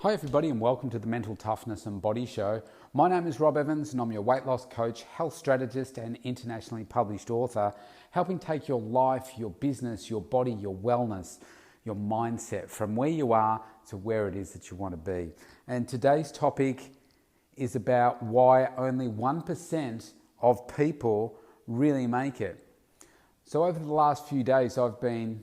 Hi everybody and welcome to the Mental Toughness and Body Show. My name is Rob Evans and I'm your weight loss coach, health strategist and internationally published author, helping take your life, your business, your body, your wellness, your mindset from where you are to where it is that you want to be. And today's topic is about why only 1% of people really make it. So over the last few days I've been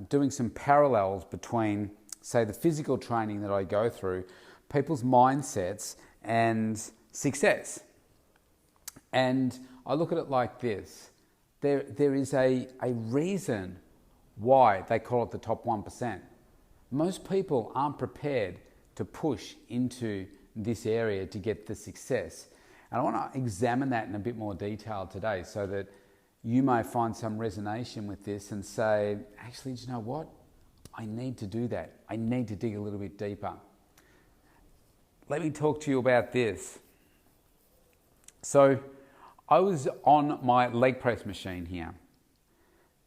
doing some parallels between, say, the physical training that I go through, people's mindsets and success. And I look at it like this. There is a reason why they call it the top 1%. Most people aren't prepared to push into this area to get the success. And I want to examine that in a bit more detail today so that you may find some resonation with this and say, actually, do you know what? I need to do that. I need to dig a little bit deeper. Let me talk to you about this. So I was on my leg press machine here.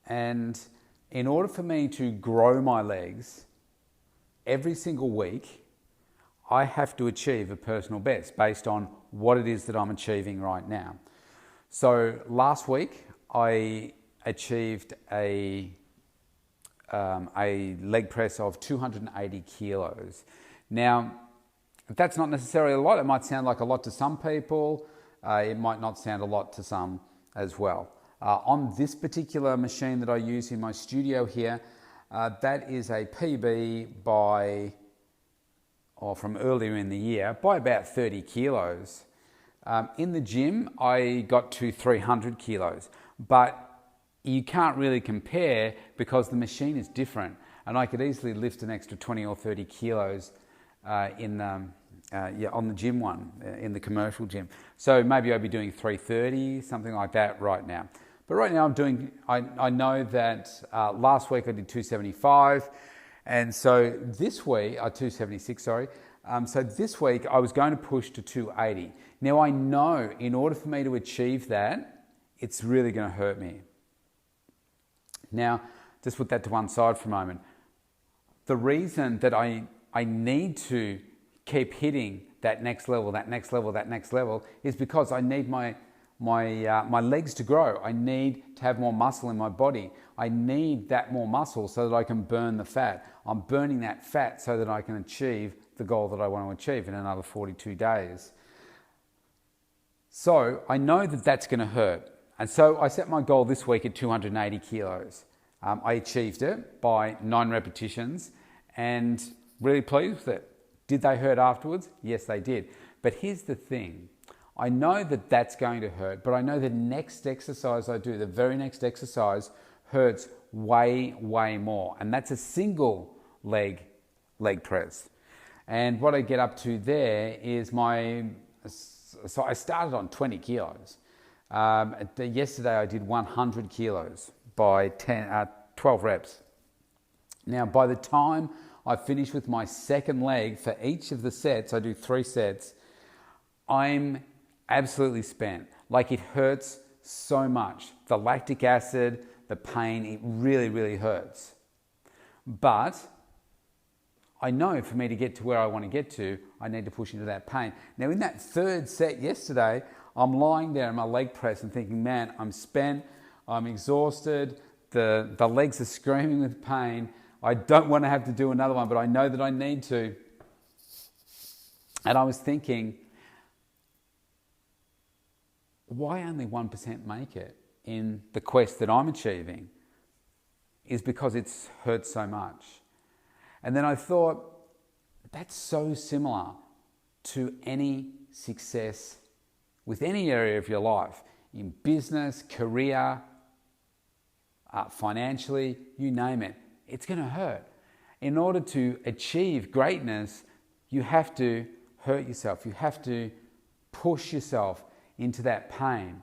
And in order for me to grow my legs, every single week, I have to achieve a personal best based on what it is that I'm achieving right now. So last week, I achieved a leg press of 280 kilos. Now, that's not necessarily a lot. It might sound like a lot to some people. It might not sound a lot to some as well. On this particular machine that I use in my studio here, that is a PB from earlier in the year by about 30 kilos. In the gym, I got to 300 kilos, but you can't really compare because the machine is different, and I could easily lift an extra 20 or 30 kilos on the gym one, in the commercial gym. So maybe I'd be doing 330, something like that right now. But right now I know that last week I did 275, and so this week, 276, sorry. So this week I was going to push to 280. Now I know in order for me to achieve that, it's really going to hurt me. Now, just put that to one side for a moment. The reason that I need to keep hitting that next level is because I need my legs to grow. I need to have more muscle in my body. I need that more muscle so that I can burn the fat. I'm burning that fat so that I can achieve the goal that I want to achieve in another 42 days. So I know that that's going to hurt. And so I set my goal this week at 280 kilos. I achieved it by 9 repetitions and really pleased with it. Did they hurt afterwards? Yes, they did. But here's the thing. I know that that's going to hurt, but I know the next exercise I do, the very next exercise, hurts way, way more. And that's a single leg press. And what I get up to there is so I started on 20 kilos. Yesterday I did 100 kilos by 12 reps. Now, by the time I finish with my second leg for each of the sets, I do 3 sets, I'm absolutely spent. Like, it hurts so much. The lactic acid, the pain, it really, really hurts. But I know for me to get to where I want to get to, I need to push into that pain. Now, in that third set yesterday, I'm lying there in my leg press and thinking, man, I'm spent, I'm exhausted, the legs are screaming with pain. I don't want to have to do another one, but I know that I need to. And I was thinking, why only 1% make it in the quest that I'm achieving? Is because it's hurt so much. And then I thought, that's so similar to any success with any area of your life, in business, career, financially, you name it. It's going to hurt. In order to achieve greatness, you have to hurt yourself. You have to push yourself into that pain.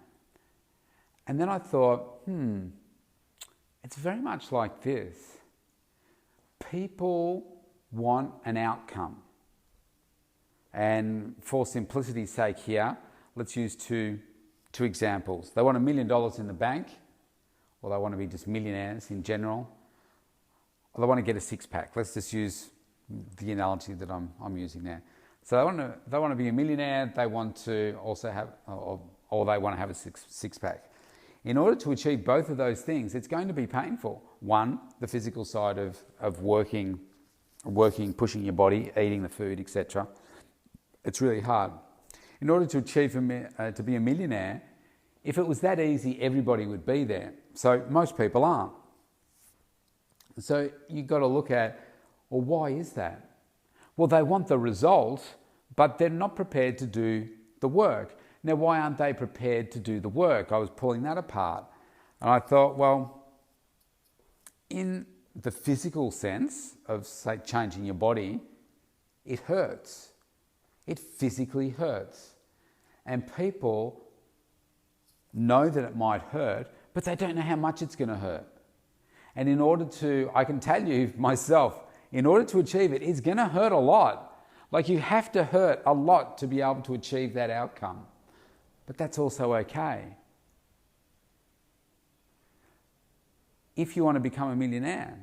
And then I thought, it's very much like this. People want an outcome. And for simplicity's sake here, let's use two examples. They want $1 million in the bank, or they want to be just millionaires in general, or they want to get a six-pack. Let's just use the analogy that I'm using there. So they want to be a millionaire. They want to also have, or they want to have a six pack. In order to achieve both of those things, it's going to be painful. One, the physical side of working, pushing your body, eating the food, etc. It's really hard. In order to achieve to be a millionaire, if it was that easy, everybody would be there. So most people aren't. So you've got to look at, well, why is that? Well, they want the result, but they're not prepared to do the work. Now, why aren't they prepared to do the work? I was pulling that apart. And I thought, well, in the physical sense of, say, changing your body, it hurts. It physically hurts. And people know that it might hurt, but they don't know how much it's going to hurt. And in order to, I can tell you myself, in order to achieve it, it's going to hurt a lot. Like, you have to hurt a lot to be able to achieve that outcome. But that's also okay. If you want to become a millionaire,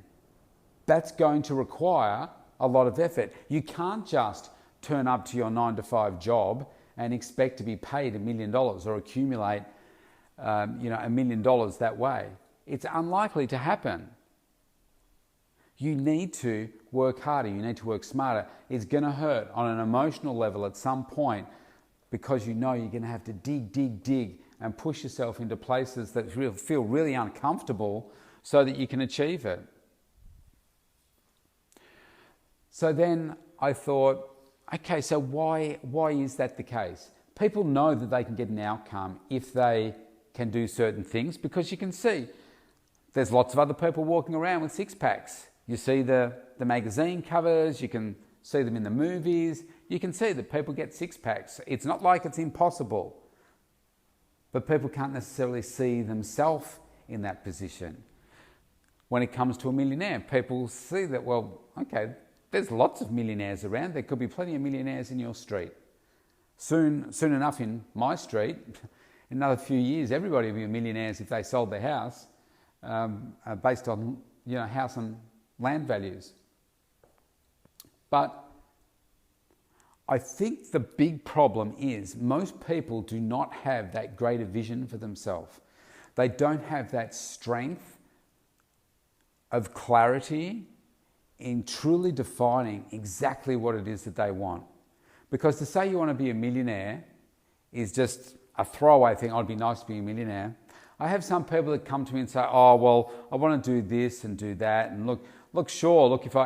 that's going to require a lot of effort. You can't just turn up to your 9-to-5 job and expect to be paid $1 million or accumulate $1 million that way. It's unlikely to happen. You need to work harder. You need to work smarter. It's going to hurt on an emotional level at some point, because you know you're going to have to dig and push yourself into places that feel really uncomfortable so that you can achieve it. So then I thought, okay, so why is that the case? People know that they can get an outcome if they can do certain things, because you can see there's lots of other people walking around with six packs. You see the magazine covers, you can see them in the movies, you can see that people get six packs. It's not like it's impossible, but people can't necessarily see themselves in that position. When it comes to a millionaire, people see that, well, okay, there's lots of millionaires around. There could be plenty of millionaires in your street. Soon enough in my street, in another few years, everybody will be millionaires if they sold their house based on house and land values. But I think the big problem is most people do not have that greater vision for themselves. They don't have that strength of clarity in truly defining exactly what it is that they want. Because to say you want to be a millionaire is just a throwaway thing. Oh, it'd be nice to be a millionaire. I have some people that come to me and say, oh, well, I want to do this and do that. And look, if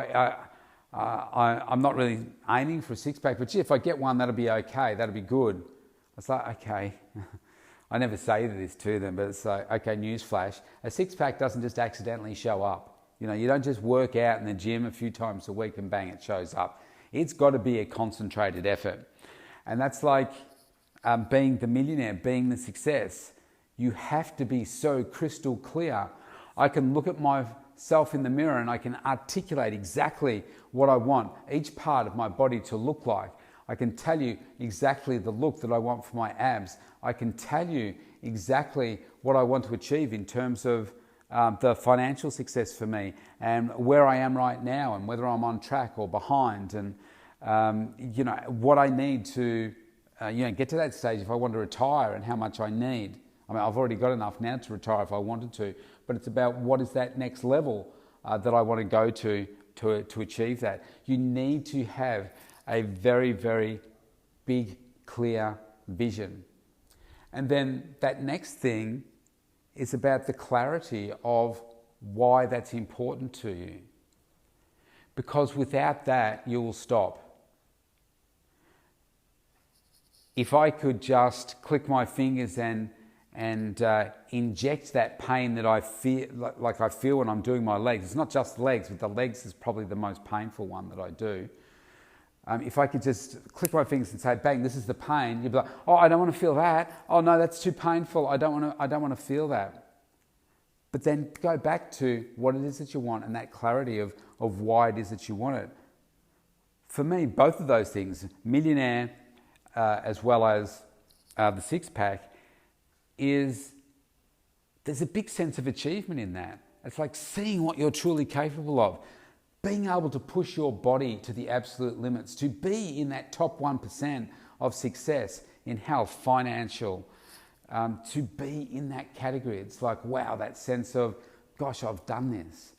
I'm not really aiming for a six-pack, but gee, if I get one, that'll be okay. That'll be good. It's like, okay. I never say this to them, but it's like, okay, newsflash. A six-pack doesn't just accidentally show up. You don't just work out in the gym a few times a week and bang, it shows up. It's got to be a concentrated effort. And that's like being the millionaire, being the success. You have to be so crystal clear. I can look at myself in the mirror and I can articulate exactly what I want each part of my body to look like. I can tell you exactly the look that I want for my abs. I can tell you exactly what I want to achieve in terms of the financial success for me and where I am right now and whether I'm on track or behind, and what I need to get to that stage if I want to retire and how much I need. I mean, I've already got enough now to retire if I wanted to, but it's about what is that next level that I want to go to achieve that. You need to have a very, very big, clear vision. And then that next thing is about the clarity of why that's important to you. Because without that, you will stop. If I could just click my fingers and inject that pain that I feel, like I feel when I'm doing my legs. It's not just legs, but the legs is probably the most painful one that I do. If I could just click my fingers and say, bang, this is the pain, you'd be like, oh, I don't want to feel that. Oh no, that's too painful. I don't want to feel that. But then go back to what it is that you want and that clarity of why it is that you want it. For me, both of those things, millionaire as well as the six-pack, there's a big sense of achievement in that. It's like seeing what you're truly capable of. being able to push your body to the absolute limits, to be in that top 1% of success in health, financial, to be in that category. It's like, wow, that sense of, gosh, I've done this.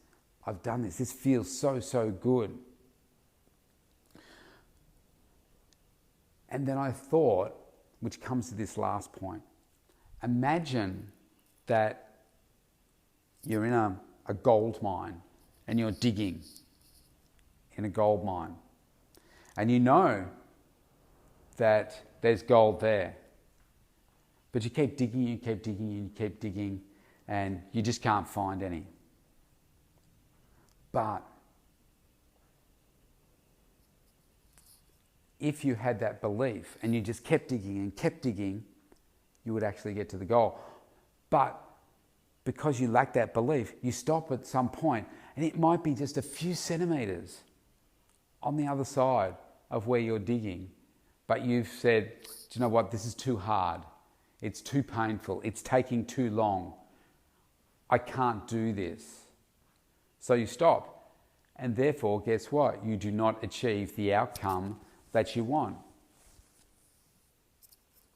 This feels so, so good. And then I thought, which comes to this last point, imagine that you're in a gold mine and you're digging in a gold mine. And you know that there's gold there. But you keep digging, you keep digging, you keep digging, and you just can't find any. But if you had that belief and you just kept digging and kept digging, you would actually get to the goal. But because you lack that belief, you stop at some point, and it might be just a few centimeters on the other side of where you're digging. But you've said, do you know what, this is too hard. It's too painful. It's taking too long. I can't do this. So you stop. And therefore, guess what? You do not achieve the outcome that you want.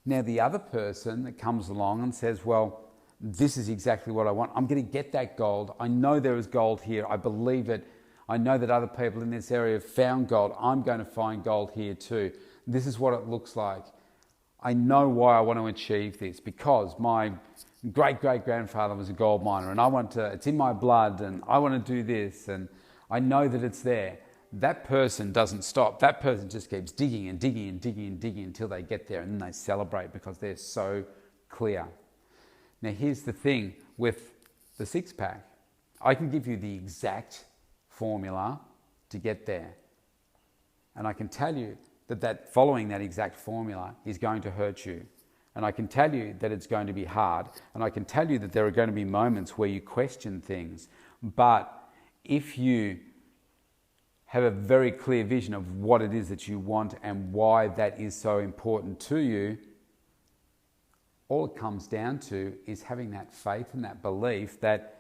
Now, the other person that comes along and says, well, this is exactly what I want. I'm going to get that gold. I know there is gold here. I believe it. I know that other people in this area have found gold. I'm going to find gold here too. This is what it looks like. I know why I want to achieve this, because my great-great-grandfather was a gold miner, and it's in my blood, and I want to do this, and I know that it's there. That person doesn't stop. That person just keeps digging and digging and digging and digging until they get there, and then they celebrate because they're so clear. Now, here's the thing with the six-pack. I can give you the exact formula to get there. And I can tell you that following that exact formula is going to hurt you. And I can tell you that it's going to be hard. And I can tell you that there are going to be moments where you question things. But if you have a very clear vision of what it is that you want and why that is so important to you, all it comes down to is having that faith and that belief that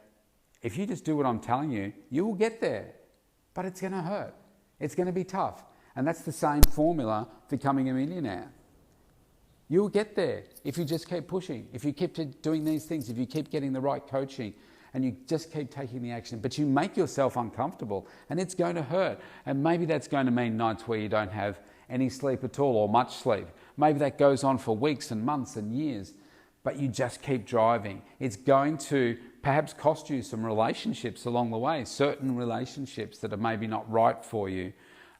if you just do what I'm telling you, you will get there. But it's going to hurt. It's going to be tough. And that's the same formula for becoming a millionaire. You'll get there if you just keep pushing, if you keep doing these things, if you keep getting the right coaching, and you just keep taking the action. But you make yourself uncomfortable, and it's going to hurt. And maybe that's going to mean nights where you don't have any sleep at all or much sleep. Maybe that goes on for weeks and months and years, but you just keep driving. It's going to perhaps cost you some relationships along the way, certain relationships that are maybe not right for you.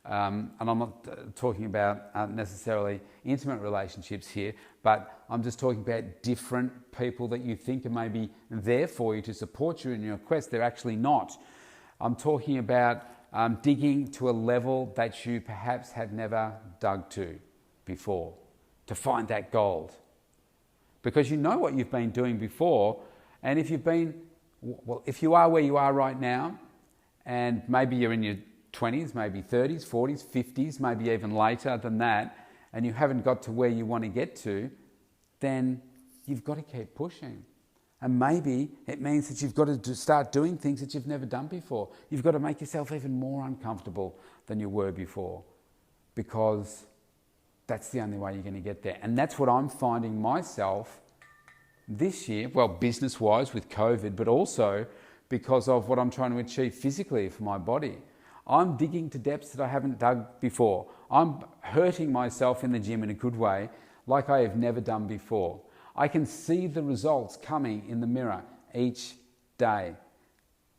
And I'm not talking about necessarily intimate relationships here, but I'm just talking about different people that you think are maybe there for you to support you in your quest. They're actually not. I'm talking about digging to a level that you perhaps have never dug to before to find that gold. Because you know what you've been doing before, and if you are where you are right now, and maybe you're in your 20s, maybe 30s, 40s, 50s, maybe even later than that, and you haven't got to where you want to get to, then you've got to keep pushing. And maybe it means that you've got to start doing things that you've never done before. You've got to make yourself even more uncomfortable than you were before, because that's the only way you're going to get there. And that's what I'm finding myself this year, well, business-wise with COVID, but also because of what I'm trying to achieve physically for my body. I'm digging to depths that I haven't dug before. I'm hurting myself in the gym in a good way, like I have never done before. I can see the results coming in the mirror each day.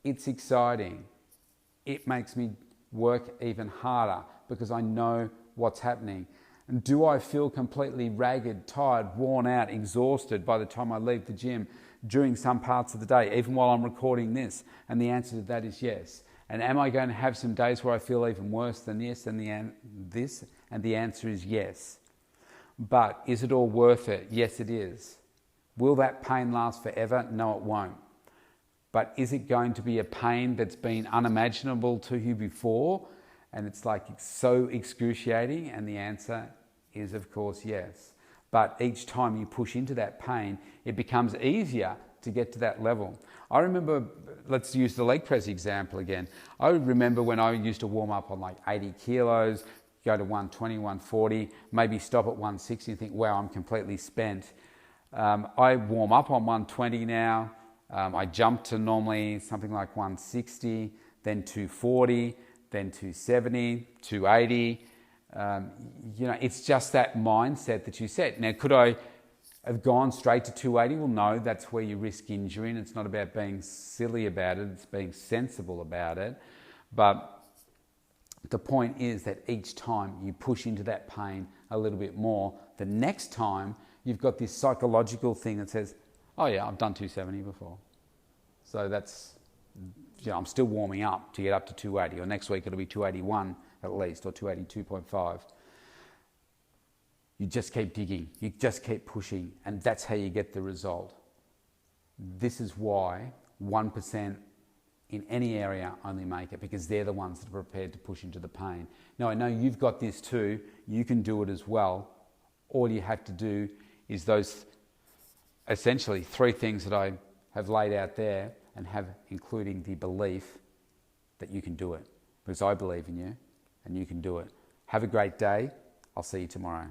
It's exciting. It makes me work even harder because I know what's happening. And do I feel completely ragged, tired, worn out, exhausted by the time I leave the gym during some parts of the day, even while I'm recording this? And the answer to that is yes. And am I going to have some days where I feel even worse than this? And the answer is yes. But is it all worth it? Yes, it is. Will that pain last forever? No, it won't. But is it going to be a pain that's been unimaginable to you before? And it's so excruciating? And the answer is, of course, yes. But each time you push into that pain, it becomes easier to get to that level. I remember, let's use the leg press example again. I remember when I used to warm up on like 80 kilos, go to 120, 140, maybe stop at 160 and think, wow, I'm completely spent. I warm up on 120 now. I jump to normally something like 160, then 240, then 270, 280. It's just that mindset that you set. Now, could I have gone straight to 280? Well, no, that's where you risk injury, and it's not about being silly about it, it's being sensible about it. But the point is that each time you push into that pain a little bit more, the next time you've got this psychological thing that says, oh yeah, I've done 270 before. So that's, I'm still warming up to get up to 280, or next week it'll be 281 at least, or 282.5. You just keep digging, you just keep pushing, and that's how you get the result. This is why 1% in any area only make it, because they're the ones that are prepared to push into the pain. Now, I know you've got this too, you can do it as well. All you have to do is those essentially 3 things that I have laid out there, and have including the belief that you can do it, because I believe in you and you can do it. Have a great day. I'll see you tomorrow.